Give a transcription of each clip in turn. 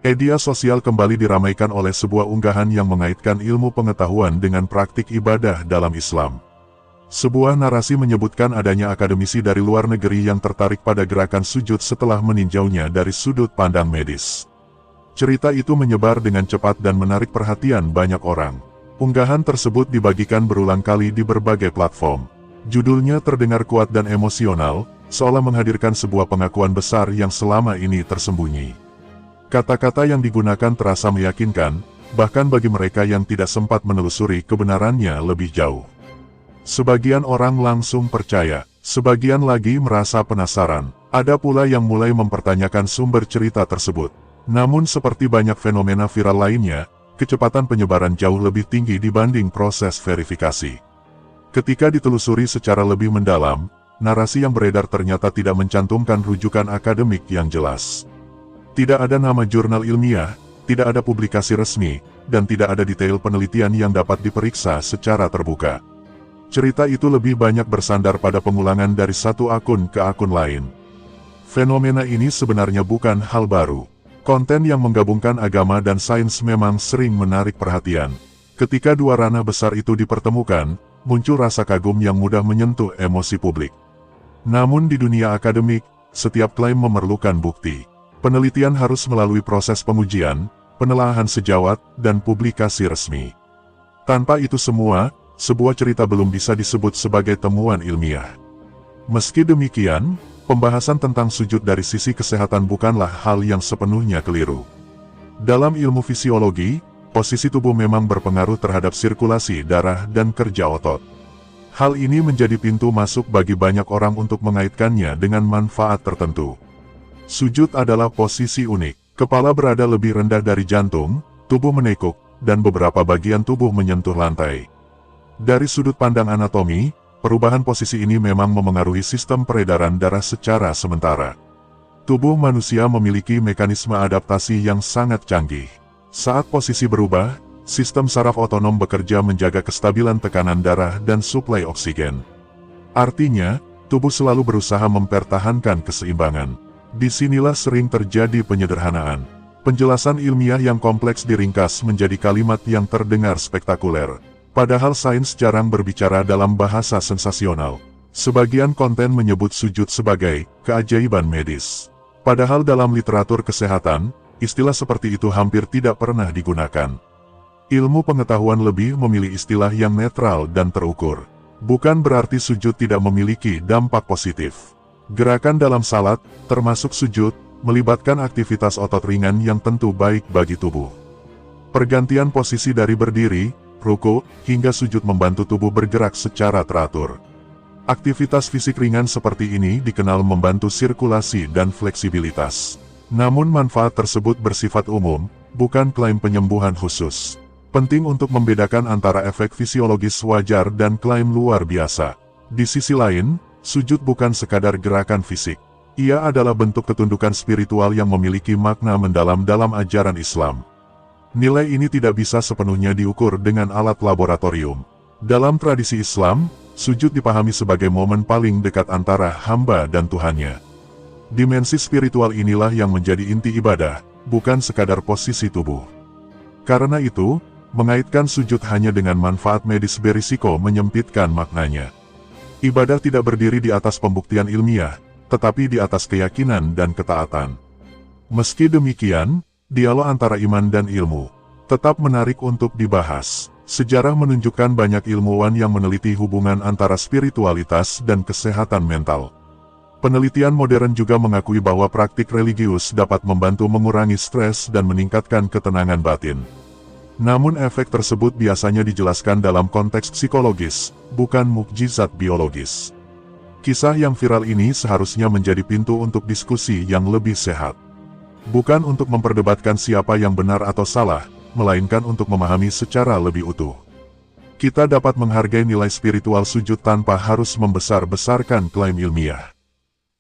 Media sosial kembali diramaikan oleh sebuah unggahan yang mengaitkan ilmu pengetahuan dengan praktik ibadah dalam Islam. Sebuah narasi menyebutkan adanya akademisi dari luar negeri yang tertarik pada gerakan sujud setelah meninjaunya dari sudut pandang medis. Cerita itu menyebar dengan cepat dan menarik perhatian banyak orang. Unggahan tersebut dibagikan berulang kali di berbagai platform. Judulnya terdengar kuat dan emosional, seolah menghadirkan sebuah pengakuan besar yang selama ini tersembunyi. Kata-kata yang digunakan terasa meyakinkan, bahkan bagi mereka yang tidak sempat menelusuri kebenarannya lebih jauh. Sebagian orang langsung percaya, sebagian lagi merasa penasaran. Ada pula yang mulai mempertanyakan sumber cerita tersebut. Namun seperti banyak fenomena viral lainnya, kecepatan penyebaran jauh lebih tinggi dibanding proses verifikasi. Ketika ditelusuri secara lebih mendalam, narasi yang beredar ternyata tidak mencantumkan rujukan akademik yang jelas. Tidak ada nama jurnal ilmiah, tidak ada publikasi resmi, dan tidak ada detail penelitian yang dapat diperiksa secara terbuka. Cerita itu lebih banyak bersandar pada pengulangan dari satu akun ke akun lain. Fenomena ini sebenarnya bukan hal baru. Konten yang menggabungkan agama dan sains memang sering menarik perhatian. Ketika dua ranah besar itu dipertemukan, muncul rasa kagum yang mudah menyentuh emosi publik. Namun di dunia akademik, setiap klaim memerlukan bukti. Penelitian harus melalui proses pengujian, penelaahan sejawat, dan publikasi resmi. Tanpa itu semua, sebuah cerita belum bisa disebut sebagai temuan ilmiah. Meski demikian, pembahasan tentang sujud dari sisi kesehatan bukanlah hal yang sepenuhnya keliru. Dalam ilmu fisiologi, posisi tubuh memang berpengaruh terhadap sirkulasi darah dan kerja otot. Hal ini menjadi pintu masuk bagi banyak orang untuk mengaitkannya dengan manfaat tertentu. Sujud adalah posisi unik. Kepala berada lebih rendah dari jantung, tubuh menekuk, dan beberapa bagian tubuh menyentuh lantai. Dari sudut pandang anatomi, perubahan posisi ini memang memengaruhi sistem peredaran darah secara sementara. Tubuh manusia memiliki mekanisme adaptasi yang sangat canggih. Saat posisi berubah, sistem saraf otonom bekerja menjaga kestabilan tekanan darah dan suplai oksigen. Artinya, tubuh selalu berusaha mempertahankan keseimbangan. Disinilah sering terjadi penyederhanaan. Penjelasan ilmiah yang kompleks diringkas menjadi kalimat yang terdengar spektakuler. Padahal sains jarang berbicara dalam bahasa sensasional. Sebagian konten menyebut sujud sebagai keajaiban medis. Padahal dalam literatur kesehatan, istilah seperti itu hampir tidak pernah digunakan. Ilmu pengetahuan lebih memilih istilah yang netral dan terukur. Bukan berarti sujud tidak memiliki dampak positif. Gerakan dalam salat, termasuk sujud, melibatkan aktivitas otot ringan yang tentu baik bagi tubuh. Pergantian posisi dari berdiri, ruku, hingga sujud membantu tubuh bergerak secara teratur. Aktivitas fisik ringan seperti ini dikenal membantu sirkulasi dan fleksibilitas. Namun manfaat tersebut bersifat umum, bukan klaim penyembuhan khusus. Penting untuk membedakan antara efek fisiologis wajar dan klaim luar biasa. Di sisi lain, sujud bukan sekadar gerakan fisik. Ia adalah bentuk ketundukan spiritual yang memiliki makna mendalam dalam ajaran Islam. Nilai ini tidak bisa sepenuhnya diukur dengan alat laboratorium. Dalam tradisi Islam, sujud dipahami sebagai momen paling dekat antara hamba dan Tuhannya. Dimensi spiritual inilah yang menjadi inti ibadah, bukan sekadar posisi tubuh. Karena itu, mengaitkan sujud hanya dengan manfaat medis berisiko menyempitkan maknanya. Ibadah tidak berdiri di atas pembuktian ilmiah, tetapi di atas keyakinan dan ketaatan. Meski demikian, dialog antara iman dan ilmu tetap menarik untuk dibahas. Sejarah menunjukkan banyak ilmuwan yang meneliti hubungan antara spiritualitas dan kesehatan mental. Penelitian modern juga mengakui bahwa praktik religius dapat membantu mengurangi stres dan meningkatkan ketenangan batin. Namun efek tersebut biasanya dijelaskan dalam konteks psikologis, bukan mukjizat biologis. Kisah yang viral ini seharusnya menjadi pintu untuk diskusi yang lebih sehat. Bukan untuk memperdebatkan siapa yang benar atau salah, melainkan untuk memahami secara lebih utuh. Kita dapat menghargai nilai spiritual sujud tanpa harus membesar-besarkan klaim ilmiah.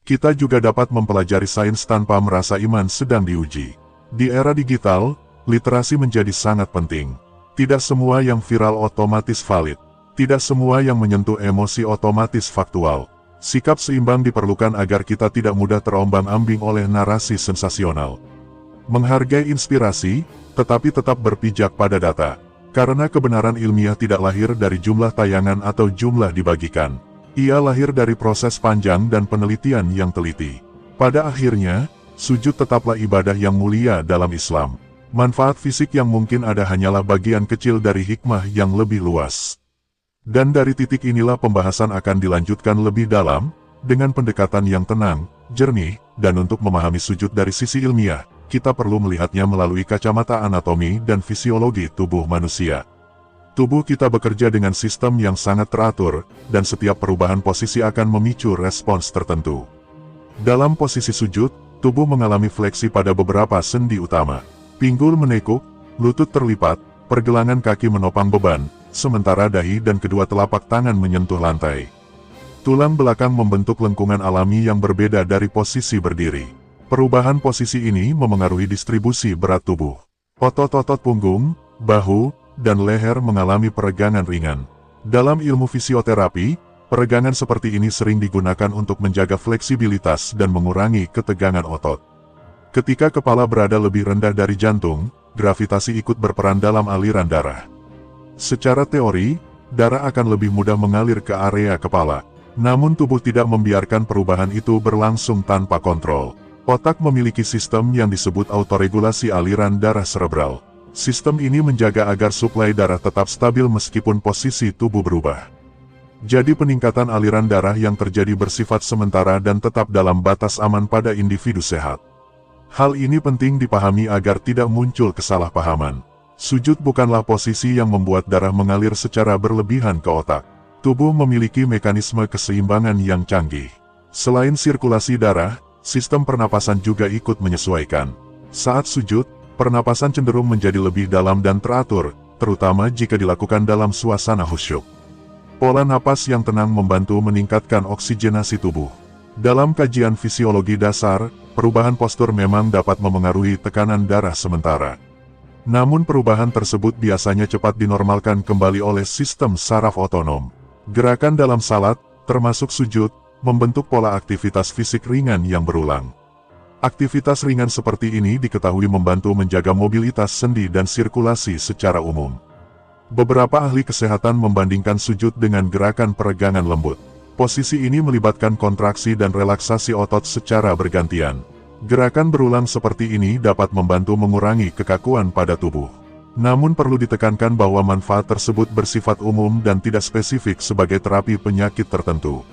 Kita juga dapat mempelajari sains tanpa merasa iman sedang diuji. Di era digital, literasi menjadi sangat penting. Tidak semua yang viral otomatis valid. Tidak semua yang menyentuh emosi otomatis faktual. Sikap seimbang diperlukan agar kita tidak mudah terombang-ambing oleh narasi sensasional. Menghargai inspirasi, tetapi tetap berpijak pada data. Karena kebenaran ilmiah tidak lahir dari jumlah tayangan atau jumlah dibagikan. Ia lahir dari proses panjang dan penelitian yang teliti. Pada akhirnya, sujud tetaplah ibadah yang mulia dalam Islam. Manfaat fisik yang mungkin ada hanyalah bagian kecil dari hikmah yang lebih luas. Dan dari titik inilah pembahasan akan dilanjutkan lebih dalam, dengan pendekatan yang tenang, jernih, dan untuk memahami sujud dari sisi ilmiah, kita perlu melihatnya melalui kacamata anatomi dan fisiologi tubuh manusia. Tubuh kita bekerja dengan sistem yang sangat teratur, dan setiap perubahan posisi akan memicu respons tertentu. Dalam posisi sujud, tubuh mengalami fleksi pada beberapa sendi utama. Pinggul menekuk, lutut terlipat, pergelangan kaki menopang beban, sementara dahi dan kedua telapak tangan menyentuh lantai. Tulang belakang membentuk lengkungan alami yang berbeda dari posisi berdiri. Perubahan posisi ini memengaruhi distribusi berat tubuh. Otot-otot punggung, bahu, dan leher mengalami peregangan ringan. Dalam ilmu fisioterapi, peregangan seperti ini sering digunakan untuk menjaga fleksibilitas dan mengurangi ketegangan otot. Ketika kepala berada lebih rendah dari jantung, gravitasi ikut berperan dalam aliran darah. Secara teori, darah akan lebih mudah mengalir ke area kepala. Namun tubuh tidak membiarkan perubahan itu berlangsung tanpa kontrol. Otak memiliki sistem yang disebut autoregulasi aliran darah serebral. Sistem ini menjaga agar suplai darah tetap stabil meskipun posisi tubuh berubah. Jadi peningkatan aliran darah yang terjadi bersifat sementara dan tetap dalam batas aman pada individu sehat. Hal ini penting dipahami agar tidak muncul kesalahpahaman. Sujud bukanlah posisi yang membuat darah mengalir secara berlebihan ke otak. Tubuh memiliki mekanisme keseimbangan yang canggih. Selain sirkulasi darah, sistem pernapasan juga ikut menyesuaikan. Saat sujud, pernapasan cenderung menjadi lebih dalam dan teratur, terutama jika dilakukan dalam suasana khusyuk. Pola napas yang tenang membantu meningkatkan oksigenasi tubuh. Dalam kajian fisiologi dasar, perubahan postur memang dapat memengaruhi tekanan darah sementara. Namun perubahan tersebut biasanya cepat dinormalkan kembali oleh sistem saraf otonom. Gerakan dalam salat, termasuk sujud, membentuk pola aktivitas fisik ringan yang berulang. Aktivitas ringan seperti ini diketahui membantu menjaga mobilitas sendi dan sirkulasi secara umum. Beberapa ahli kesehatan membandingkan sujud dengan gerakan peregangan lembut. Posisi ini melibatkan kontraksi dan relaksasi otot secara bergantian. Gerakan berulang seperti ini dapat membantu mengurangi kekakuan pada tubuh. Namun perlu ditekankan bahwa manfaat tersebut bersifat umum dan tidak spesifik sebagai terapi penyakit tertentu.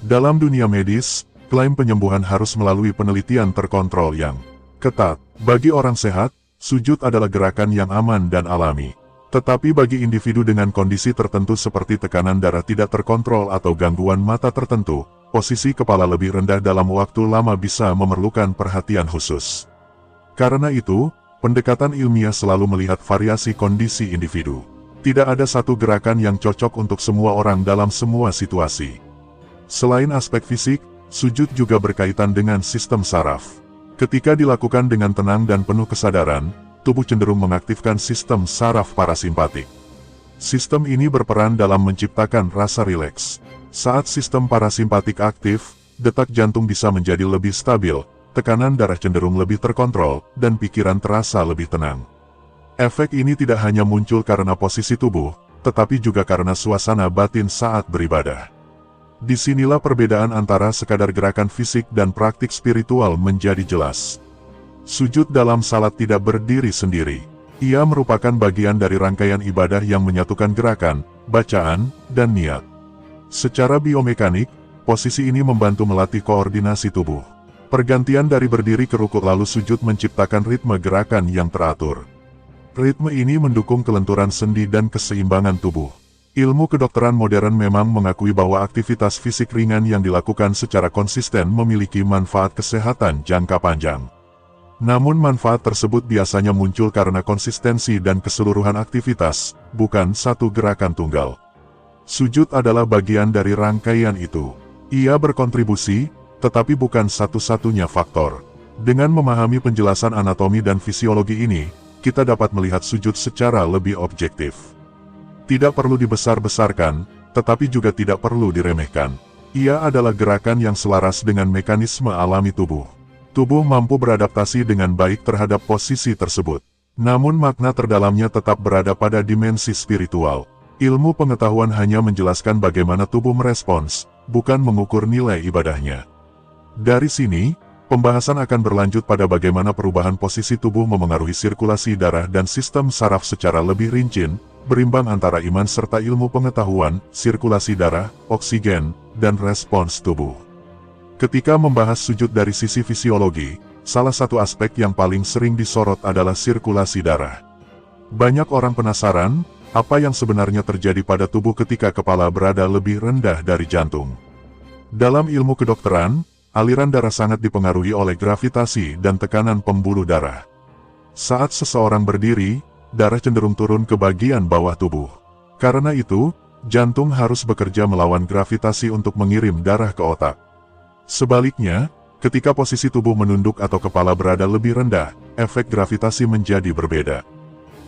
Dalam dunia medis, klaim penyembuhan harus melalui penelitian terkontrol yang ketat. Bagi orang sehat, sujud adalah gerakan yang aman dan alami. Tetapi bagi individu dengan kondisi tertentu seperti tekanan darah tidak terkontrol atau gangguan mata tertentu, posisi kepala lebih rendah dalam waktu lama bisa memerlukan perhatian khusus. Karena itu, pendekatan ilmiah selalu melihat variasi kondisi individu. Tidak ada satu gerakan yang cocok untuk semua orang dalam semua situasi. Selain aspek fisik, sujud juga berkaitan dengan sistem saraf. Ketika dilakukan dengan tenang dan penuh kesadaran, tubuh cenderung mengaktifkan sistem saraf parasimpatik. Sistem ini berperan dalam menciptakan rasa rileks. Saat sistem parasimpatik aktif, detak jantung bisa menjadi lebih stabil, tekanan darah cenderung lebih terkontrol, dan pikiran terasa lebih tenang. Efek ini tidak hanya muncul karena posisi tubuh, tetapi juga karena suasana batin saat beribadah. Disinilah perbedaan antara sekadar gerakan fisik dan praktik spiritual menjadi jelas. Sujud dalam salat tidak berdiri sendiri. Ia merupakan bagian dari rangkaian ibadah yang menyatukan gerakan, bacaan, dan niat. Secara biomekanik, posisi ini membantu melatih koordinasi tubuh. Pergantian dari berdiri ke rukuk lalu sujud menciptakan ritme gerakan yang teratur. Ritme ini mendukung kelenturan sendi dan keseimbangan tubuh. Ilmu kedokteran modern memang mengakui bahwa aktivitas fisik ringan yang dilakukan secara konsisten memiliki manfaat kesehatan jangka panjang. Namun manfaat tersebut biasanya muncul karena konsistensi dan keseluruhan aktivitas, bukan satu gerakan tunggal. Sujud adalah bagian dari rangkaian itu. Ia berkontribusi, tetapi bukan satu-satunya faktor. Dengan memahami penjelasan anatomi dan fisiologi ini, kita dapat melihat sujud secara lebih objektif. Tidak perlu dibesar-besarkan, tetapi juga tidak perlu diremehkan. Ia adalah gerakan yang selaras dengan mekanisme alami tubuh. Tubuh mampu beradaptasi dengan baik terhadap posisi tersebut. Namun makna terdalamnya tetap berada pada dimensi spiritual. Ilmu pengetahuan hanya menjelaskan bagaimana tubuh merespons, bukan mengukur nilai ibadahnya. Dari sini, pembahasan akan berlanjut pada bagaimana perubahan posisi tubuh memengaruhi sirkulasi darah dan sistem saraf secara lebih rinci, berimbang antara iman serta ilmu pengetahuan, sirkulasi darah, oksigen, dan respons tubuh. Ketika membahas sujud dari sisi fisiologi, salah satu aspek yang paling sering disorot adalah sirkulasi darah. Banyak orang penasaran, apa yang sebenarnya terjadi pada tubuh ketika kepala berada lebih rendah dari jantung. Dalam ilmu kedokteran, aliran darah sangat dipengaruhi oleh gravitasi dan tekanan pembuluh darah. Saat seseorang berdiri, darah cenderung turun ke bagian bawah tubuh. Karena itu, jantung harus bekerja melawan gravitasi untuk mengirim darah ke otak. Sebaliknya, ketika posisi tubuh menunduk atau kepala berada lebih rendah, efek gravitasi menjadi berbeda.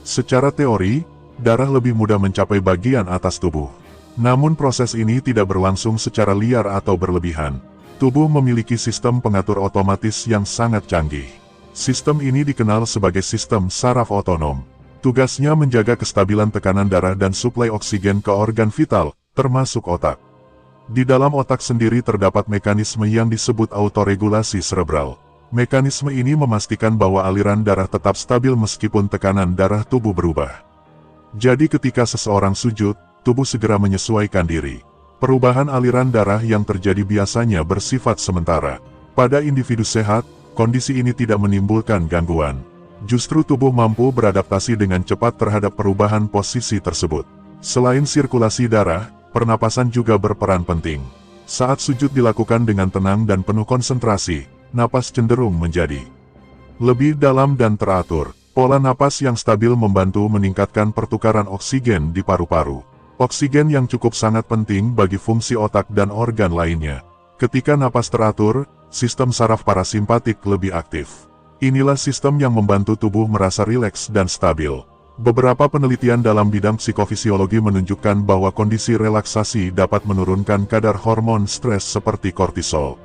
Secara teori, darah lebih mudah mencapai bagian atas tubuh. Namun proses ini tidak berlangsung secara liar atau berlebihan. Tubuh memiliki sistem pengatur otomatis yang sangat canggih. Sistem ini dikenal sebagai sistem saraf otonom. Tugasnya menjaga kestabilan tekanan darah dan suplai oksigen ke organ vital, termasuk otak. Di dalam otak sendiri terdapat mekanisme yang disebut autoregulasi cerebral. Mekanisme ini memastikan bahwa aliran darah tetap stabil meskipun tekanan darah tubuh berubah. Jadi ketika seseorang sujud, tubuh segera menyesuaikan diri. Perubahan aliran darah yang terjadi biasanya bersifat sementara. Pada individu sehat, kondisi ini tidak menimbulkan gangguan. Justru tubuh mampu beradaptasi dengan cepat terhadap perubahan posisi tersebut. Selain sirkulasi darah, pernapasan juga berperan penting. Saat sujud dilakukan dengan tenang dan penuh konsentrasi, napas cenderung menjadi lebih dalam dan teratur. Pola napas yang stabil membantu meningkatkan pertukaran oksigen di paru-paru. Oksigen yang cukup sangat penting bagi fungsi otak dan organ lainnya. Ketika napas teratur, sistem saraf parasimpatik lebih aktif. Inilah sistem yang membantu tubuh merasa rileks dan stabil. Beberapa penelitian dalam bidang psikofisiologi menunjukkan bahwa kondisi relaksasi dapat menurunkan kadar hormon stres seperti kortisol.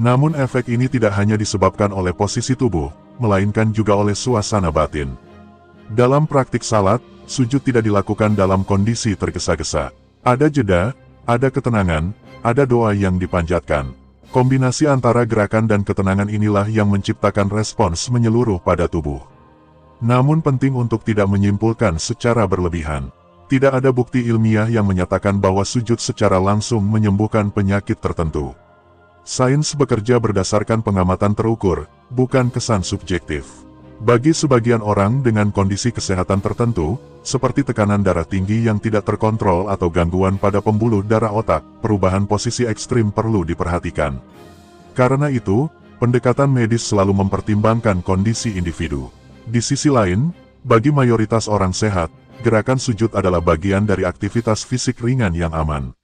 Namun efek ini tidak hanya disebabkan oleh posisi tubuh, melainkan juga oleh suasana batin. Dalam praktik salat, sujud tidak dilakukan dalam kondisi tergesa-gesa. Ada jeda, ada ketenangan, ada doa yang dipanjatkan. Kombinasi antara gerakan dan ketenangan inilah yang menciptakan respons menyeluruh pada tubuh. Namun penting untuk tidak menyimpulkan secara berlebihan. Tidak ada bukti ilmiah yang menyatakan bahwa sujud secara langsung menyembuhkan penyakit tertentu. Sains bekerja berdasarkan pengamatan terukur, bukan kesan subjektif. Bagi sebagian orang dengan kondisi kesehatan tertentu, seperti tekanan darah tinggi yang tidak terkontrol atau gangguan pada pembuluh darah otak, perubahan posisi ekstrim perlu diperhatikan. Karena itu, pendekatan medis selalu mempertimbangkan kondisi individu. Di sisi lain, bagi mayoritas orang sehat, gerakan sujud adalah bagian dari aktivitas fisik ringan yang aman.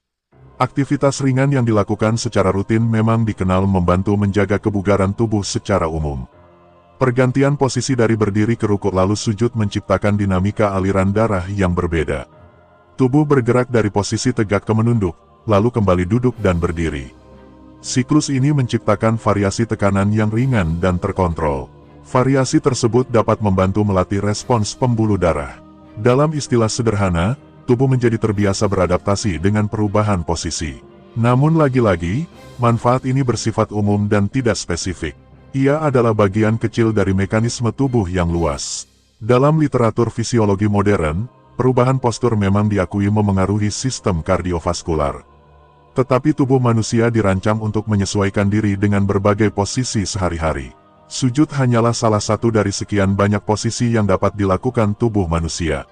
Aktivitas ringan yang dilakukan secara rutin memang dikenal membantu menjaga kebugaran tubuh secara umum. Pergantian posisi dari berdiri ke rukuk lalu sujud menciptakan dinamika aliran darah yang berbeda. Tubuh bergerak dari posisi tegak ke menunduk, lalu kembali duduk dan berdiri. Siklus ini menciptakan variasi tekanan yang ringan dan terkontrol. Variasi tersebut dapat membantu melatih respons pembuluh darah. Dalam istilah sederhana, tubuh menjadi terbiasa beradaptasi dengan perubahan posisi. Namun lagi-lagi, manfaat ini bersifat umum dan tidak spesifik. Ia adalah bagian kecil dari mekanisme tubuh yang luas. Dalam literatur fisiologi modern, perubahan postur memang diakui memengaruhi sistem kardiovaskular. Tetapi tubuh manusia dirancang untuk menyesuaikan diri dengan berbagai posisi sehari-hari. Sujud hanyalah salah satu dari sekian banyak posisi yang dapat dilakukan tubuh manusia.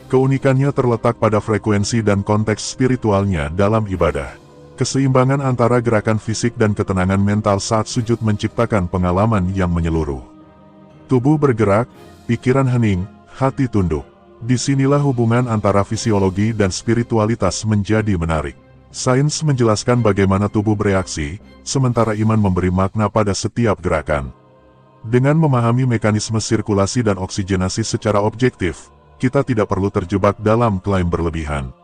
Keunikannya terletak pada frekuensi dan konteks spiritualnya dalam ibadah. Keseimbangan antara gerakan fisik dan ketenangan mental saat sujud menciptakan pengalaman yang menyeluruh. Tubuh bergerak, pikiran hening, hati tunduk. Disinilah hubungan antara fisiologi dan spiritualitas menjadi menarik. Sains menjelaskan bagaimana tubuh bereaksi, sementara iman memberi makna pada setiap gerakan. Dengan memahami mekanisme sirkulasi dan oksigenasi secara objektif, kita tidak perlu terjebak dalam klaim berlebihan.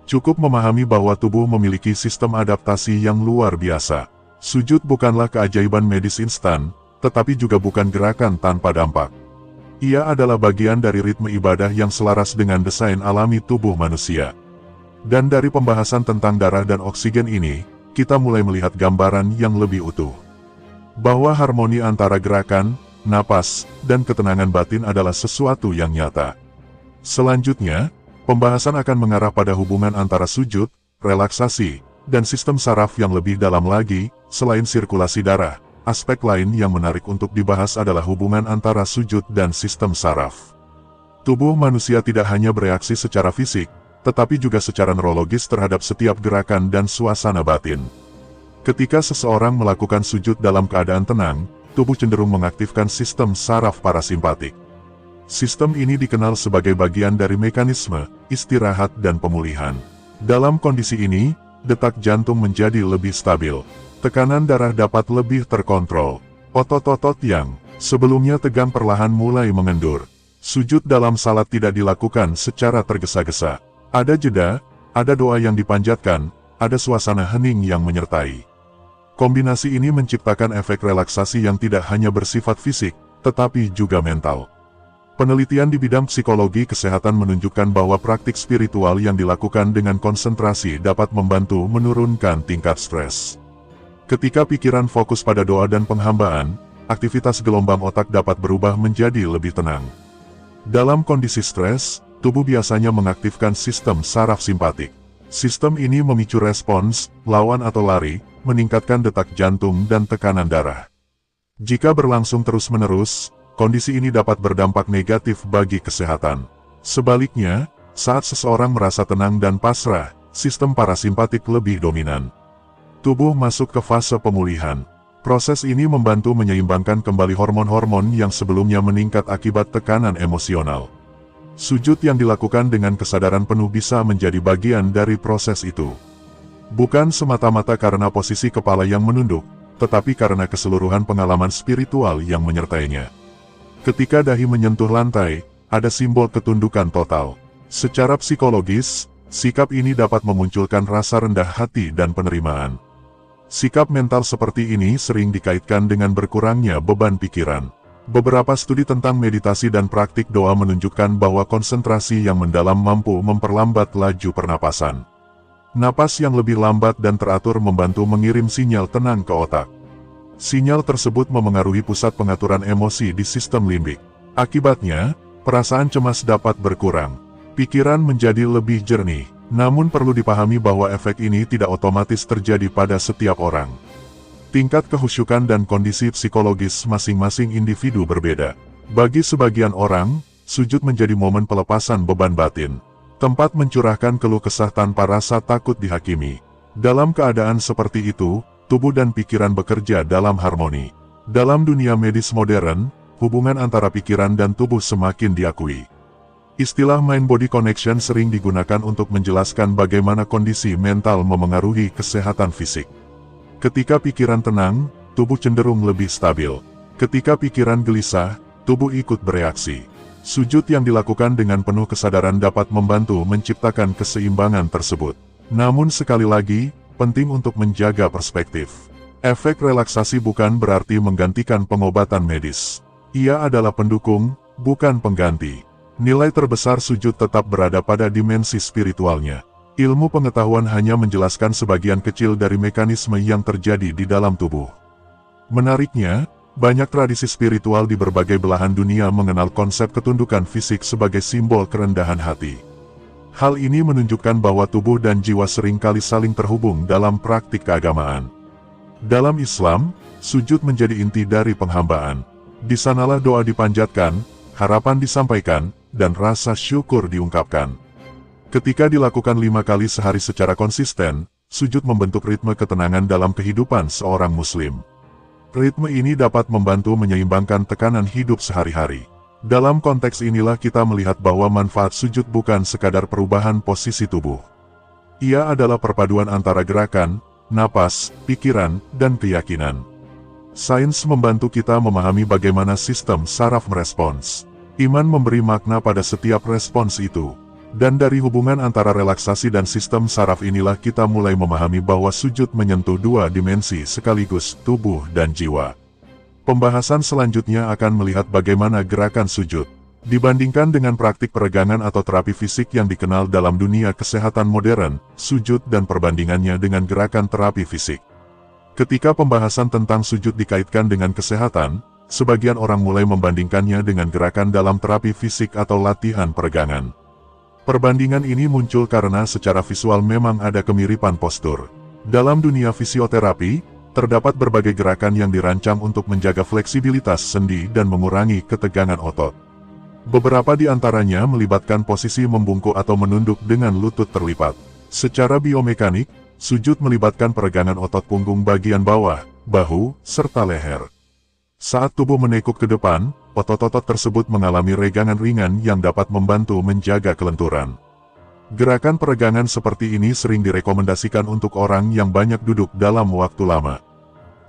Cukup memahami bahwa tubuh memiliki sistem adaptasi yang luar biasa. Sujud bukanlah keajaiban medis instan, tetapi juga bukan gerakan tanpa dampak. Ia adalah bagian dari ritme ibadah yang selaras dengan desain alami tubuh manusia. Dan dari pembahasan tentang darah dan oksigen ini, kita mulai melihat gambaran yang lebih utuh. Bahwa harmoni antara gerakan, napas, dan ketenangan batin adalah sesuatu yang nyata. Selanjutnya, pembahasan akan mengarah pada hubungan antara sujud, relaksasi, dan sistem saraf yang lebih dalam lagi. Selain sirkulasi darah, aspek lain yang menarik untuk dibahas adalah hubungan antara sujud dan sistem saraf. Tubuh manusia tidak hanya bereaksi secara fisik, tetapi juga secara neurologis terhadap setiap gerakan dan suasana batin. Ketika seseorang melakukan sujud dalam keadaan tenang, tubuh cenderung mengaktifkan sistem saraf parasimpatik. Sistem ini dikenal sebagai bagian dari mekanisme istirahat dan pemulihan. Dalam kondisi ini, detak jantung menjadi lebih stabil. Tekanan darah dapat lebih terkontrol. Otot-otot yang sebelumnya tegang perlahan mulai mengendur. Sujud dalam salat tidak dilakukan secara tergesa-gesa. Ada jeda, ada doa yang dipanjatkan, ada suasana hening yang menyertai. Kombinasi ini menciptakan efek relaksasi yang tidak hanya bersifat fisik, tetapi juga mental. Penelitian di bidang psikologi kesehatan menunjukkan bahwa praktik spiritual yang dilakukan dengan konsentrasi dapat membantu menurunkan tingkat stres. Ketika pikiran fokus pada doa dan penghambaan, aktivitas gelombang otak dapat berubah menjadi lebih tenang. Dalam kondisi stres, tubuh biasanya mengaktifkan sistem saraf simpatik. Sistem ini memicu respons, lawan atau lari, meningkatkan detak jantung dan tekanan darah. Jika berlangsung terus-menerus, kondisi ini dapat berdampak negatif bagi kesehatan. Sebaliknya, saat seseorang merasa tenang dan pasrah, sistem parasimpatik lebih dominan. Tubuh masuk ke fase pemulihan. Proses ini membantu menyeimbangkan kembali hormon-hormon yang sebelumnya meningkat akibat tekanan emosional. Sujud yang dilakukan dengan kesadaran penuh bisa menjadi bagian dari proses itu. Bukan semata-mata karena posisi kepala yang menunduk, tetapi karena keseluruhan pengalaman spiritual yang menyertainya. Ketika dahi menyentuh lantai, ada simbol ketundukan total. Secara psikologis, sikap ini dapat memunculkan rasa rendah hati dan penerimaan. Sikap mental seperti ini sering dikaitkan dengan berkurangnya beban pikiran. Beberapa studi tentang meditasi dan praktik doa menunjukkan bahwa konsentrasi yang mendalam mampu memperlambat laju pernapasan. Napas yang lebih lambat dan teratur membantu mengirim sinyal tenang ke otak. Sinyal tersebut memengaruhi pusat pengaturan emosi di sistem limbik. Akibatnya, perasaan cemas dapat berkurang. Pikiran menjadi lebih jernih. Namun perlu dipahami bahwa efek ini tidak otomatis terjadi pada setiap orang. Tingkat kehusyukan dan kondisi psikologis masing-masing individu berbeda. Bagi sebagian orang, sujud menjadi momen pelepasan beban batin. Tempat mencurahkan keluh kesah tanpa rasa takut dihakimi. Dalam keadaan seperti itu, tubuh dan pikiran bekerja dalam harmoni. Dalam dunia medis modern, hubungan antara pikiran dan tubuh semakin diakui. Istilah mind-body connection sering digunakan untuk menjelaskan bagaimana kondisi mental memengaruhi kesehatan fisik. Ketika pikiran tenang, tubuh cenderung lebih stabil. Ketika pikiran gelisah, tubuh ikut bereaksi. Sujud yang dilakukan dengan penuh kesadaran dapat membantu menciptakan keseimbangan tersebut. Namun sekali lagi, penting untuk menjaga perspektif. Efek relaksasi bukan berarti menggantikan pengobatan medis. Ia adalah pendukung, bukan pengganti. Nilai terbesar sujud tetap berada pada dimensi spiritualnya. Ilmu pengetahuan hanya menjelaskan sebagian kecil dari mekanisme yang terjadi di dalam tubuh. Menariknya, banyak tradisi spiritual di berbagai belahan dunia mengenal konsep ketundukan fisik sebagai simbol kerendahan hati. Hal ini menunjukkan bahwa tubuh dan jiwa seringkali saling terhubung dalam praktik keagamaan. Dalam Islam, sujud menjadi inti dari penghambaan. Di sanalah doa dipanjatkan, harapan disampaikan, dan rasa syukur diungkapkan. Ketika dilakukan 5 kali sehari secara konsisten, sujud membentuk ritme ketenangan dalam kehidupan seorang muslim. Ritme ini dapat membantu menyeimbangkan tekanan hidup sehari-hari. Dalam konteks inilah kita melihat bahwa manfaat sujud bukan sekadar perubahan posisi tubuh. Ia adalah perpaduan antara gerakan, napas, pikiran, dan keyakinan. Sains membantu kita memahami bagaimana sistem saraf merespons. Iman memberi makna pada setiap respons itu. Dan dari hubungan antara relaksasi dan sistem saraf inilah kita mulai memahami bahwa sujud menyentuh dua dimensi sekaligus, tubuh dan jiwa. Pembahasan selanjutnya akan melihat bagaimana gerakan sujud dibandingkan dengan praktik peregangan atau terapi fisik yang dikenal dalam dunia kesehatan modern, sujud dan perbandingannya dengan gerakan terapi fisik. Ketika pembahasan tentang sujud dikaitkan dengan kesehatan, sebagian orang mulai membandingkannya dengan gerakan dalam terapi fisik atau latihan peregangan. Perbandingan ini muncul karena secara visual memang ada kemiripan postur. Dalam dunia fisioterapi, terdapat berbagai gerakan yang dirancang untuk menjaga fleksibilitas sendi dan mengurangi ketegangan otot. Beberapa di antaranya melibatkan posisi membungkuk atau menunduk dengan lutut terlipat. Secara biomekanik, sujud melibatkan peregangan otot punggung bagian bawah, bahu, serta leher. Saat tubuh menekuk ke depan, otot-otot tersebut mengalami regangan ringan yang dapat membantu menjaga kelenturan. Gerakan peregangan seperti ini sering direkomendasikan untuk orang yang banyak duduk dalam waktu lama.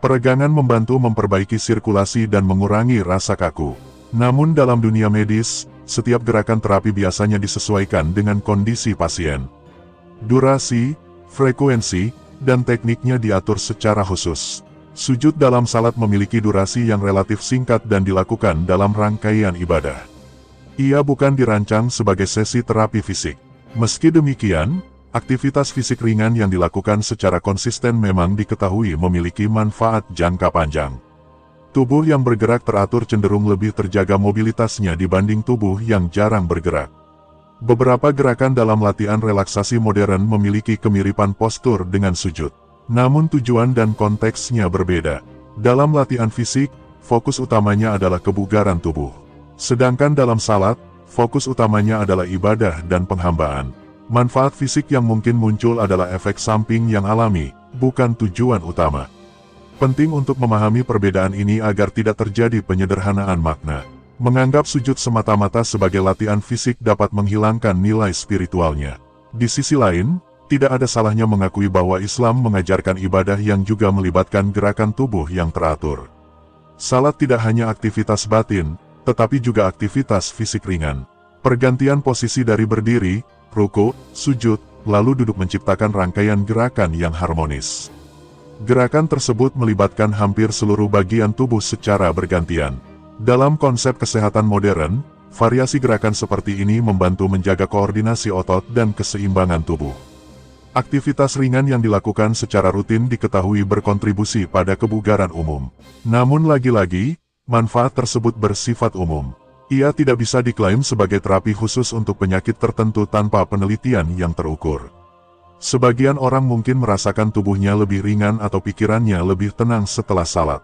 Peregangan membantu memperbaiki sirkulasi dan mengurangi rasa kaku. Namun dalam dunia medis, setiap gerakan terapi biasanya disesuaikan dengan kondisi pasien. Durasi, frekuensi, dan tekniknya diatur secara khusus. Sujud dalam salat memiliki durasi yang relatif singkat dan dilakukan dalam rangkaian ibadah. Ia bukan dirancang sebagai sesi terapi fisik. Meski demikian, aktivitas fisik ringan yang dilakukan secara konsisten memang diketahui memiliki manfaat jangka panjang. Tubuh yang bergerak teratur cenderung lebih terjaga mobilitasnya dibanding tubuh yang jarang bergerak. Beberapa gerakan dalam latihan relaksasi modern memiliki kemiripan postur dengan sujud. Namun tujuan dan konteksnya berbeda. Dalam latihan fisik, fokus utamanya adalah kebugaran tubuh. Sedangkan dalam salat, fokus utamanya adalah ibadah dan penghambaan. Manfaat fisik yang mungkin muncul adalah efek samping yang alami, bukan tujuan utama. Penting untuk memahami perbedaan ini agar tidak terjadi penyederhanaan makna. Menganggap sujud semata-mata sebagai latihan fisik dapat menghilangkan nilai spiritualnya. Di sisi lain, tidak ada salahnya mengakui bahwa Islam mengajarkan ibadah yang juga melibatkan gerakan tubuh yang teratur. Salat tidak hanya aktivitas batin, tetapi juga aktivitas fisik ringan. Pergantian posisi dari berdiri, ruku, sujud, lalu duduk menciptakan rangkaian gerakan yang harmonis. Gerakan tersebut melibatkan hampir seluruh bagian tubuh secara bergantian. Dalam konsep kesehatan modern, variasi gerakan seperti ini membantu menjaga koordinasi otot dan keseimbangan tubuh. Aktivitas ringan yang dilakukan secara rutin diketahui berkontribusi pada kebugaran umum. Namun lagi-lagi, manfaat tersebut bersifat umum. Ia tidak bisa diklaim sebagai terapi khusus untuk penyakit tertentu tanpa penelitian yang terukur. Sebagian orang mungkin merasakan tubuhnya lebih ringan atau pikirannya lebih tenang setelah salat.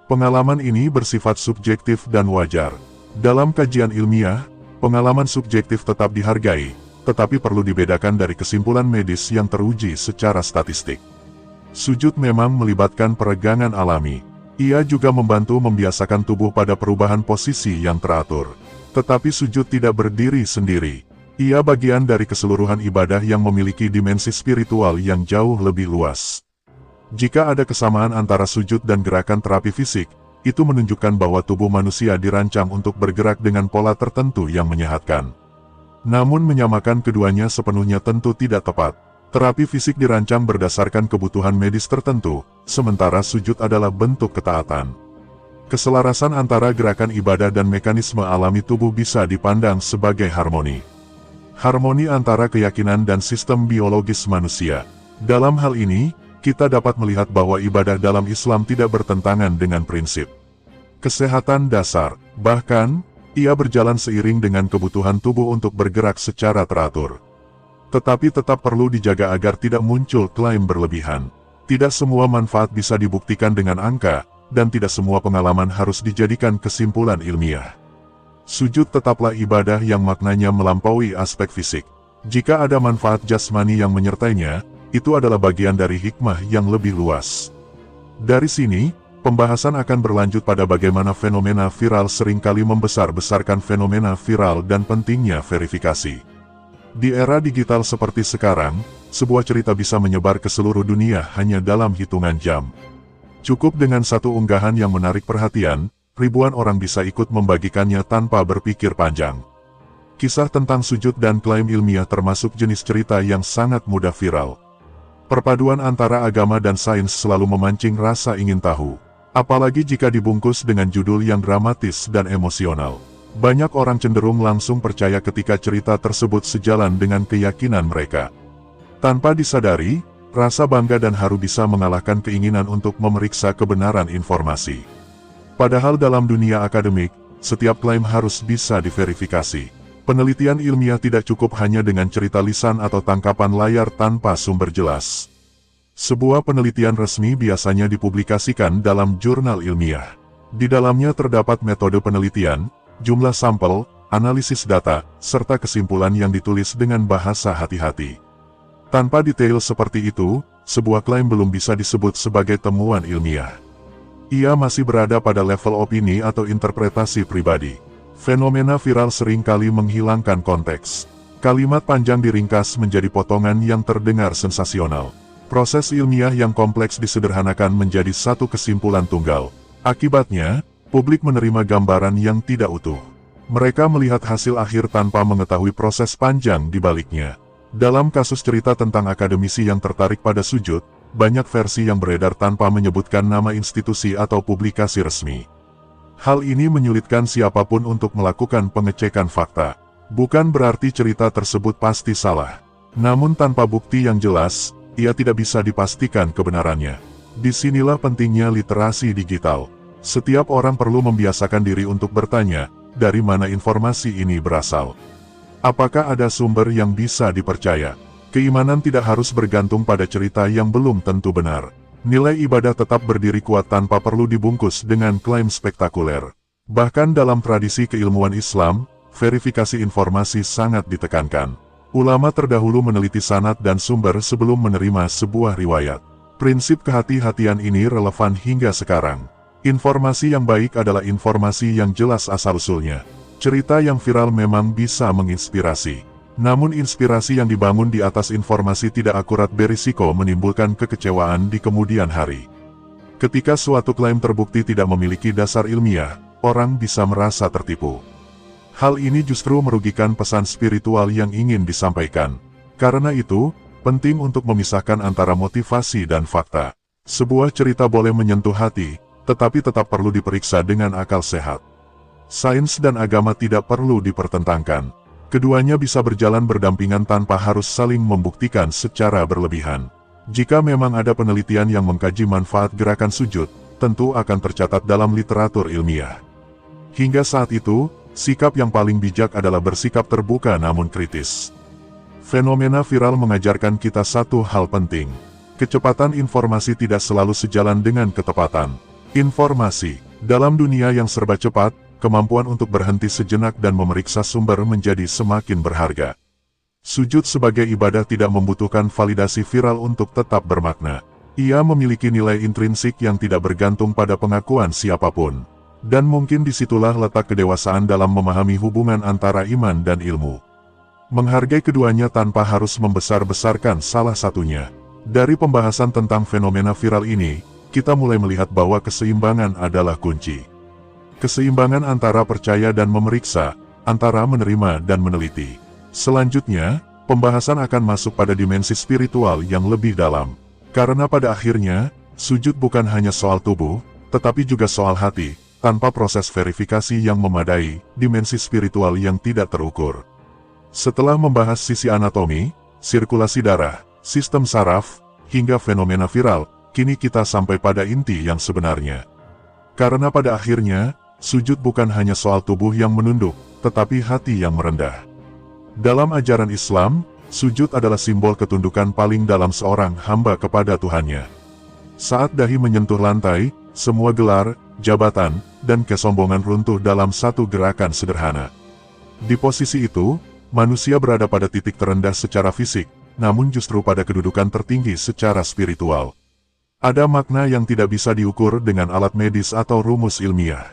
Pengalaman ini bersifat subjektif dan wajar. Dalam kajian ilmiah, pengalaman subjektif tetap dihargai, tetapi perlu dibedakan dari kesimpulan medis yang teruji secara statistik. Sujud memang melibatkan peregangan alami. Ia juga membantu membiasakan tubuh pada perubahan posisi yang teratur. Tetapi sujud tidak berdiri sendiri. Ia bagian dari keseluruhan ibadah yang memiliki dimensi spiritual yang jauh lebih luas. Jika ada kesamaan antara sujud dan gerakan terapi fisik, itu menunjukkan bahwa tubuh manusia dirancang untuk bergerak dengan pola tertentu yang menyehatkan. Namun menyamakan keduanya sepenuhnya tentu tidak tepat. Terapi fisik dirancang berdasarkan kebutuhan medis tertentu, sementara sujud adalah bentuk ketaatan. Keselarasan antara gerakan ibadah dan mekanisme alami tubuh bisa dipandang sebagai harmoni. Harmoni antara keyakinan dan sistem biologis manusia. Dalam hal ini, kita dapat melihat bahwa ibadah dalam Islam tidak bertentangan dengan prinsip kesehatan dasar. Bahkan, ia berjalan seiring dengan kebutuhan tubuh untuk bergerak secara teratur. Tetapi tetap perlu dijaga agar tidak muncul klaim berlebihan. Tidak semua manfaat bisa dibuktikan dengan angka, dan tidak semua pengalaman harus dijadikan kesimpulan ilmiah. Sujud tetaplah ibadah yang maknanya melampaui aspek fisik. Jika ada manfaat jasmani yang menyertainya, itu adalah bagian dari hikmah yang lebih luas. Dari sini, pembahasan akan berlanjut pada bagaimana fenomena viral seringkali membesar-besarkan fenomena viral dan pentingnya verifikasi. Di era digital seperti sekarang, sebuah cerita bisa menyebar ke seluruh dunia hanya dalam hitungan jam. Cukup dengan satu unggahan yang menarik perhatian, ribuan orang bisa ikut membagikannya tanpa berpikir panjang. Kisah tentang sujud dan klaim ilmiah termasuk jenis cerita yang sangat mudah viral. Perpaduan antara agama dan sains selalu memancing rasa ingin tahu. Apalagi jika dibungkus dengan judul yang dramatis dan emosional. Banyak orang cenderung langsung percaya ketika cerita tersebut sejalan dengan keyakinan mereka. Tanpa disadari, rasa bangga dan haru bisa mengalahkan keinginan untuk memeriksa kebenaran informasi. Padahal dalam dunia akademik, setiap klaim harus bisa diverifikasi. Penelitian ilmiah tidak cukup hanya dengan cerita lisan atau tangkapan layar tanpa sumber jelas. Sebuah penelitian resmi biasanya dipublikasikan dalam jurnal ilmiah. Di dalamnya terdapat metode penelitian, jumlah sampel, analisis data, serta kesimpulan yang ditulis dengan bahasa hati-hati. Tanpa detail seperti itu, sebuah klaim belum bisa disebut sebagai temuan ilmiah. Ia masih berada pada level opini atau interpretasi pribadi. Fenomena viral seringkali menghilangkan konteks. Kalimat panjang diringkas menjadi potongan yang terdengar sensasional. Proses ilmiah yang kompleks disederhanakan menjadi satu kesimpulan tunggal. Akibatnya, publik menerima gambaran yang tidak utuh. Mereka melihat hasil akhir tanpa mengetahui proses panjang di baliknya. Dalam kasus cerita tentang akademisi yang tertarik pada sujud, banyak versi yang beredar tanpa menyebutkan nama institusi atau publikasi resmi. Hal ini menyulitkan siapapun untuk melakukan pengecekan fakta. Bukan berarti cerita tersebut pasti salah. Namun tanpa bukti yang jelas, ia tidak bisa dipastikan kebenarannya. Disinilah pentingnya literasi digital. Setiap orang perlu membiasakan diri untuk bertanya, dari mana informasi ini berasal? Apakah ada sumber yang bisa dipercaya? Keimanan tidak harus bergantung pada cerita yang belum tentu benar. Nilai ibadah tetap berdiri kuat tanpa perlu dibungkus dengan klaim spektakuler. Bahkan dalam tradisi keilmuan Islam, verifikasi informasi sangat ditekankan. Ulama terdahulu meneliti sanad dan sumber sebelum menerima sebuah riwayat. Prinsip kehati-hatian ini relevan hingga sekarang. Informasi yang baik adalah informasi yang jelas asal-usulnya. Cerita yang viral memang bisa menginspirasi. Namun inspirasi yang dibangun di atas informasi tidak akurat berisiko menimbulkan kekecewaan di kemudian hari. Ketika suatu klaim terbukti tidak memiliki dasar ilmiah, orang bisa merasa tertipu. Hal ini justru merugikan pesan spiritual yang ingin disampaikan. Karena itu, penting untuk memisahkan antara motivasi dan fakta. Sebuah cerita boleh menyentuh hati, tetapi tetap perlu diperiksa dengan akal sehat. Sains dan agama tidak perlu dipertentangkan. Keduanya bisa berjalan berdampingan tanpa harus saling membuktikan secara berlebihan. Jika memang ada penelitian yang mengkaji manfaat gerakan sujud, tentu akan tercatat dalam literatur ilmiah. Hingga saat itu, sikap yang paling bijak adalah bersikap terbuka namun kritis. Fenomena viral mengajarkan kita satu hal penting. Kecepatan informasi tidak selalu sejalan dengan ketepatan. Informasi, dalam dunia yang serba cepat, kemampuan untuk berhenti sejenak dan memeriksa sumber menjadi semakin berharga. Sujud sebagai ibadah tidak membutuhkan validasi viral untuk tetap bermakna. Ia memiliki nilai intrinsik yang tidak bergantung pada pengakuan siapapun. Dan mungkin disitulah letak kedewasaan dalam memahami hubungan antara iman dan ilmu. Menghargai keduanya tanpa harus membesar-besarkan salah satunya. Dari pembahasan tentang fenomena viral ini, kita mulai melihat bahwa keseimbangan adalah kunci. Keseimbangan antara percaya dan memeriksa, antara menerima dan meneliti. Selanjutnya, pembahasan akan masuk pada dimensi spiritual yang lebih dalam. Karena pada akhirnya, sujud bukan hanya soal tubuh, tetapi juga soal hati. Tanpa proses verifikasi yang memadai, dimensi spiritual yang tidak terukur. Setelah membahas sisi anatomi, sirkulasi darah, sistem saraf, hingga fenomena viral, kini kita sampai pada inti yang sebenarnya. Karena pada akhirnya, sujud bukan hanya soal tubuh yang menunduk, tetapi hati yang merendah. Dalam ajaran Islam, sujud adalah simbol ketundukan paling dalam seorang hamba kepada Tuhannya. Saat dahi menyentuh lantai, semua gelar, jabatan, dan kesombongan runtuh dalam satu gerakan sederhana. Di posisi itu, manusia berada pada titik terendah secara fisik, namun justru pada kedudukan tertinggi secara spiritual. Ada makna yang tidak bisa diukur dengan alat medis atau rumus ilmiah.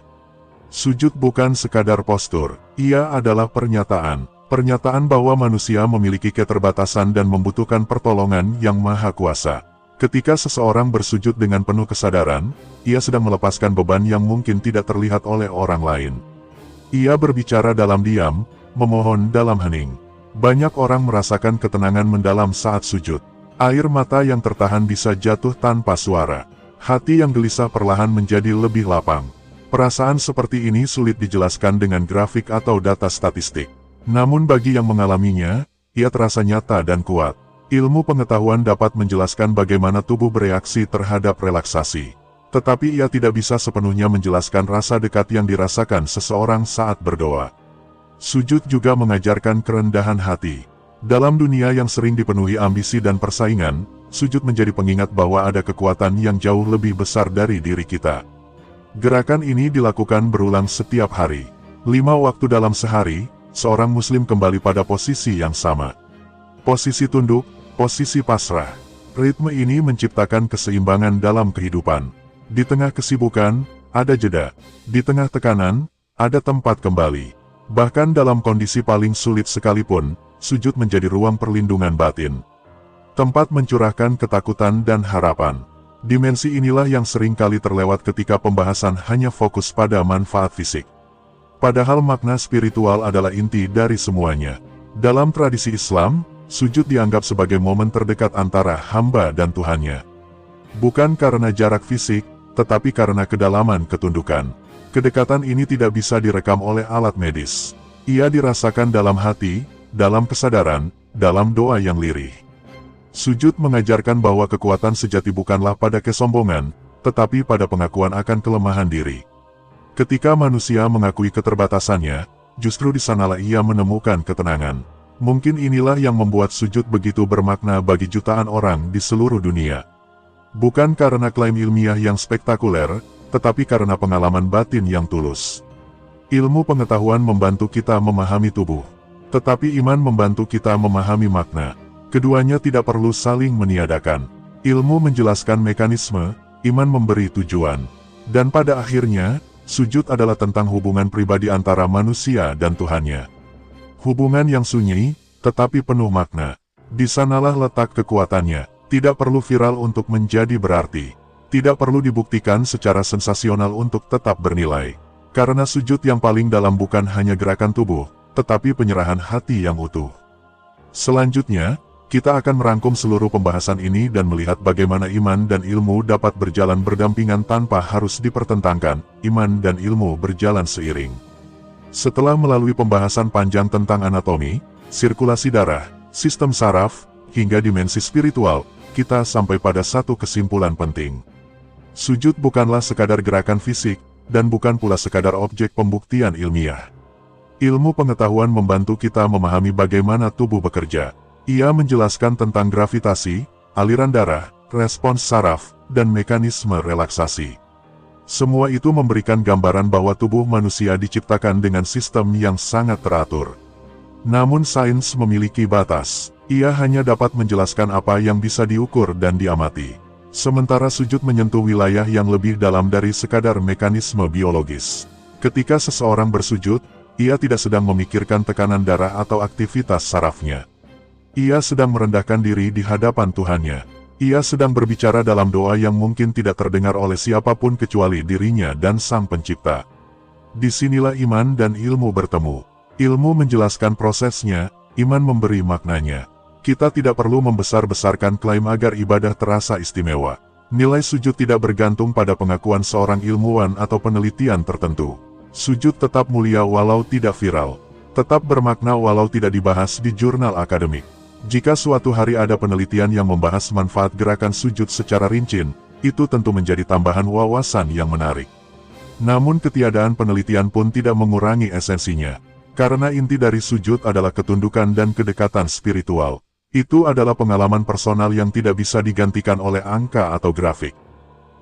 Sujud bukan sekadar postur, ia adalah pernyataan. Pernyataan bahwa manusia memiliki keterbatasan dan membutuhkan pertolongan yang maha kuasa. Ketika seseorang bersujud dengan penuh kesadaran, ia sedang melepaskan beban yang mungkin tidak terlihat oleh orang lain. Ia berbicara dalam diam, memohon dalam hening. Banyak orang merasakan ketenangan mendalam saat sujud. Air mata yang tertahan bisa jatuh tanpa suara. Hati yang gelisah perlahan menjadi lebih lapang. Perasaan seperti ini sulit dijelaskan dengan grafik atau data statistik. Namun bagi yang mengalaminya, ia terasa nyata dan kuat. Ilmu pengetahuan dapat menjelaskan bagaimana tubuh bereaksi terhadap relaksasi. Tetapi ia tidak bisa sepenuhnya menjelaskan rasa dekat yang dirasakan seseorang saat berdoa. Sujud juga mengajarkan kerendahan hati. Dalam dunia yang sering dipenuhi ambisi dan persaingan, sujud menjadi pengingat bahwa ada kekuatan yang jauh lebih besar dari diri kita. Gerakan ini dilakukan berulang setiap hari. 5 waktu dalam sehari, seorang muslim kembali pada posisi yang sama. Posisi tunduk, posisi pasrah. Ritme ini menciptakan keseimbangan dalam kehidupan. Di tengah kesibukan, ada jeda. Di tengah tekanan, ada tempat kembali. Bahkan dalam kondisi paling sulit sekalipun, sujud menjadi ruang perlindungan batin. Tempat mencurahkan ketakutan dan harapan. Dimensi inilah yang sering kali terlewat ketika pembahasan hanya fokus pada manfaat fisik. Padahal makna spiritual adalah inti dari semuanya. Dalam tradisi Islam, sujud dianggap sebagai momen terdekat antara hamba dan Tuhannya. Bukan karena jarak fisik, tetapi karena kedalaman ketundukan. Kedekatan ini tidak bisa direkam oleh alat medis. Ia dirasakan dalam hati, dalam kesadaran, dalam doa yang lirih. Sujud mengajarkan bahwa kekuatan sejati bukanlah pada kesombongan, tetapi pada pengakuan akan kelemahan diri. Ketika manusia mengakui keterbatasannya, justru di sanalah ia menemukan ketenangan. Mungkin inilah yang membuat sujud begitu bermakna bagi jutaan orang di seluruh dunia. Bukan karena klaim ilmiah yang spektakuler, tetapi karena pengalaman batin yang tulus. Ilmu pengetahuan membantu kita memahami tubuh, tetapi iman membantu kita memahami makna. Keduanya tidak perlu saling meniadakan. Ilmu menjelaskan mekanisme, iman memberi tujuan. Dan pada akhirnya, sujud adalah tentang hubungan pribadi antara manusia dan Tuhannya. Hubungan yang sunyi, tetapi penuh makna. Di sanalah letak kekuatannya. Tidak perlu viral untuk menjadi berarti. Tidak perlu dibuktikan secara sensasional untuk tetap bernilai. Karena sujud yang paling dalam bukan hanya gerakan tubuh, tetapi penyerahan hati yang utuh. Selanjutnya, kita akan merangkum seluruh pembahasan ini dan melihat bagaimana iman dan ilmu dapat berjalan berdampingan tanpa harus dipertentangkan. Iman dan ilmu berjalan seiring. Setelah melalui pembahasan panjang tentang anatomi, sirkulasi darah, sistem saraf, hingga dimensi spiritual, kita sampai pada satu kesimpulan penting. Sujud bukanlah sekadar gerakan fisik, dan bukan pula sekadar objek pembuktian ilmiah. Ilmu pengetahuan membantu kita memahami bagaimana tubuh bekerja. Ia menjelaskan tentang gravitasi, aliran darah, respons saraf, dan mekanisme relaksasi. Semua itu memberikan gambaran bahwa tubuh manusia diciptakan dengan sistem yang sangat teratur. Namun sains memiliki batas. Ia hanya dapat menjelaskan apa yang bisa diukur dan diamati. Sementara sujud menyentuh wilayah yang lebih dalam dari sekadar mekanisme biologis. Ketika seseorang bersujud, ia tidak sedang memikirkan tekanan darah atau aktivitas sarafnya. Ia sedang merendahkan diri di hadapan Tuhannya. Ia sedang berbicara dalam doa yang mungkin tidak terdengar oleh siapapun kecuali dirinya dan Sang Pencipta. Disinilah iman dan ilmu bertemu. Ilmu menjelaskan prosesnya, iman memberi maknanya. Kita tidak perlu membesar-besarkan klaim agar ibadah terasa istimewa. Nilai sujud tidak bergantung pada pengakuan seorang ilmuwan atau penelitian tertentu. Sujud tetap mulia walau tidak viral. Tetap bermakna walau tidak dibahas di jurnal akademik. Jika suatu hari ada penelitian yang membahas manfaat gerakan sujud secara rinci, itu tentu menjadi tambahan wawasan yang menarik. Namun ketiadaan penelitian pun tidak mengurangi esensinya. Karena inti dari sujud adalah ketundukan dan kedekatan spiritual. Itu adalah pengalaman personal yang tidak bisa digantikan oleh angka atau grafik.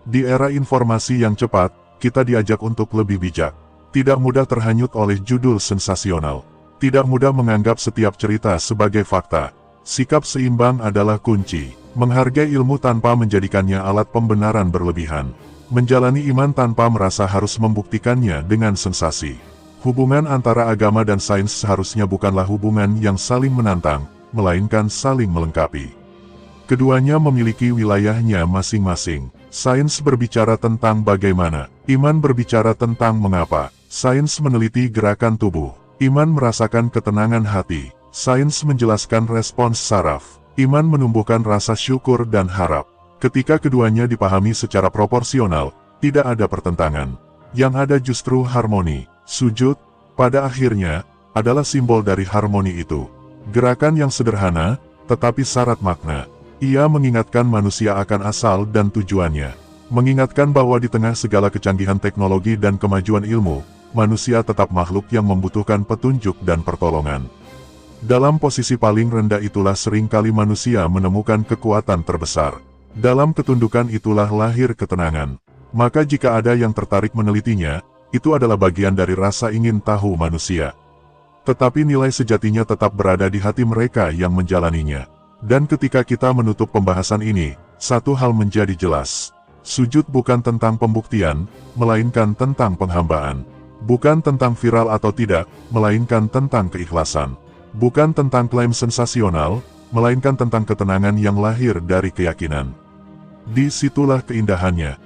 Di era informasi yang cepat, kita diajak untuk lebih bijak. Tidak mudah terhanyut oleh judul sensasional. Tidak mudah menganggap setiap cerita sebagai fakta. Sikap seimbang adalah kunci. Menghargai ilmu tanpa menjadikannya alat pembenaran berlebihan. Menjalani iman tanpa merasa harus membuktikannya dengan sensasi. Hubungan antara agama dan sains seharusnya bukanlah hubungan yang saling menantang, melainkan saling melengkapi. Keduanya memiliki wilayahnya masing-masing. Sains berbicara tentang bagaimana, iman berbicara tentang mengapa. Sains meneliti gerakan tubuh, Iman merasakan ketenangan hati. Sains menjelaskan respons saraf. Iman menumbuhkan rasa syukur dan harap. Ketika keduanya dipahami secara proporsional, tidak ada pertentangan. Yang ada justru harmoni. Sujud, pada akhirnya, adalah simbol dari harmoni itu. Gerakan yang sederhana, tetapi syarat makna. Ia mengingatkan manusia akan asal dan tujuannya. Mengingatkan bahwa di tengah segala kecanggihan teknologi dan kemajuan ilmu, manusia tetap makhluk yang membutuhkan petunjuk dan pertolongan. Dalam posisi paling rendah itulah seringkali manusia menemukan kekuatan terbesar. Dalam ketundukan itulah lahir ketenangan. Maka jika ada yang tertarik menelitinya, itu adalah bagian dari rasa ingin tahu manusia. Tetapi nilai sejatinya tetap berada di hati mereka yang menjalaninya. Dan ketika kita menutup pembahasan ini, satu hal menjadi jelas. Sujud bukan tentang pembuktian, melainkan tentang penghambaan. Bukan tentang viral atau tidak, melainkan tentang keikhlasan. Bukan tentang klaim sensasional, melainkan tentang ketenangan yang lahir dari keyakinan. Disitulah keindahannya.